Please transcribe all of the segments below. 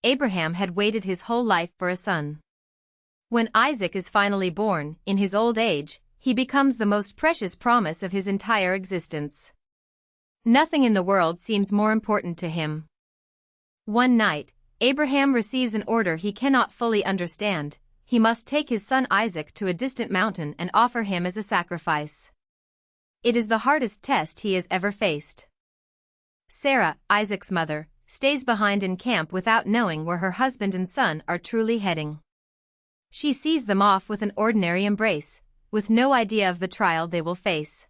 Abraham had waited his whole life for a son. When Isaac is finally born, in his old age, he becomes the most precious promise of his entire existence. Nothing in the world seems more important to him. One night, Abraham receives an order he cannot fully understand. He must take his son Isaac to a distant mountain and offer him as a sacrifice. It is the hardest test he has ever faced. Sarah, Isaac's mother, stays behind in camp without knowing where her husband and son are truly heading. She sees them off with an ordinary embrace, with no idea of the trial they will face.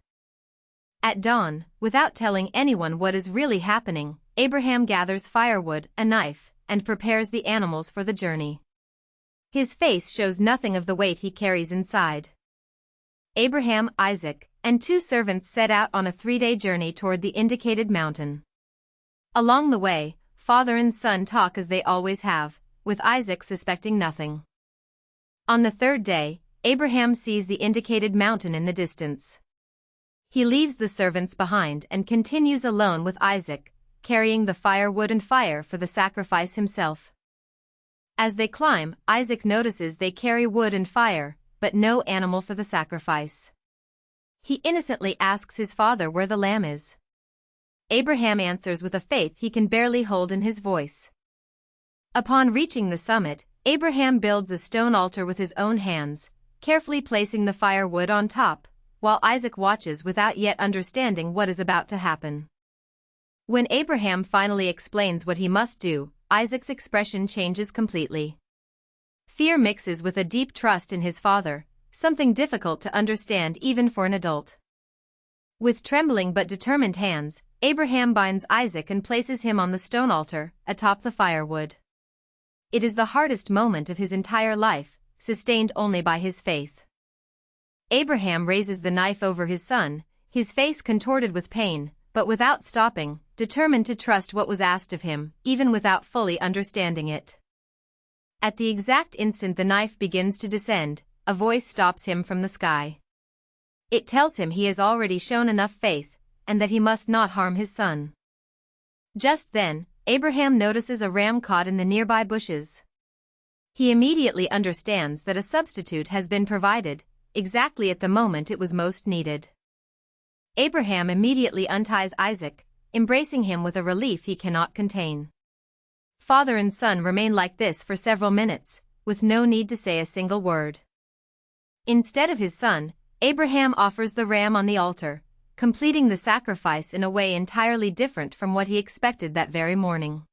At dawn, without telling anyone what is really happening, Abraham gathers firewood, a knife, and prepares the animals for the journey. His face shows nothing of the weight he carries inside. Abraham, Isaac, and 2 servants set out on a 3-day journey toward the indicated mountain. Along the way, father and son talk as they always have, with Isaac suspecting nothing. On the 3rd day, Abraham sees the indicated mountain in the distance. He leaves the servants behind and continues alone with Isaac, carrying the firewood and fire for the sacrifice himself. As they climb, Isaac notices they carry wood and fire, but no animal for the sacrifice. He innocently asks his father where the lamb is. Abraham answers with a faith he can barely hold in his voice. Upon reaching the summit, Abraham builds a stone altar with his own hands, carefully placing the firewood on top, while Isaac watches without yet understanding what is about to happen. When Abraham finally explains what he must do, Isaac's expression changes completely. Fear mixes with a deep trust in his father, something difficult to understand even for an adult. With trembling but determined hands, Abraham binds Isaac and places him on the stone altar, atop the firewood. It is the hardest moment of his entire life, sustained only by his faith. Abraham raises the knife over his son, his face contorted with pain, but without stopping, determined to trust what was asked of him, even without fully understanding it. At the exact instant the knife begins to descend, a voice stops him from the sky. It tells him he has already shown enough faith, and that he must not harm his son. Just then, Abraham notices a ram caught in the nearby bushes. He immediately understands that a substitute has been provided, exactly at the moment it was most needed. Abraham immediately unties Isaac, embracing him with a relief he cannot contain. Father and son remain like this for several minutes, with no need to say a single word. Instead of his son, Abraham offers the ram on the altar, completing the sacrifice in a way entirely different from what he expected that very morning.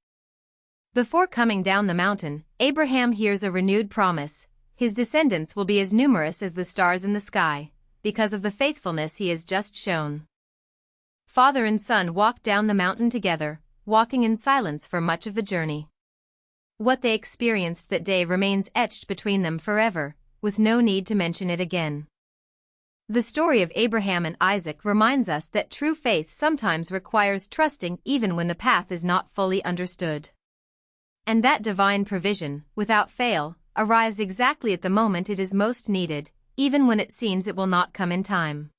Before coming down the mountain, Abraham hears a renewed promise: his descendants will be as numerous as the stars in the sky, because of the faithfulness he has just shown. Father and son walk down the mountain together, walking in silence for much of the journey. What they experienced that day remains etched between them forever, with no need to mention it again. The story of Abraham and Isaac reminds us that true faith sometimes requires trusting even when the path is not fully understood. And that divine provision, without fail, arrives exactly at the moment it is most needed, even when it seems it will not come in time.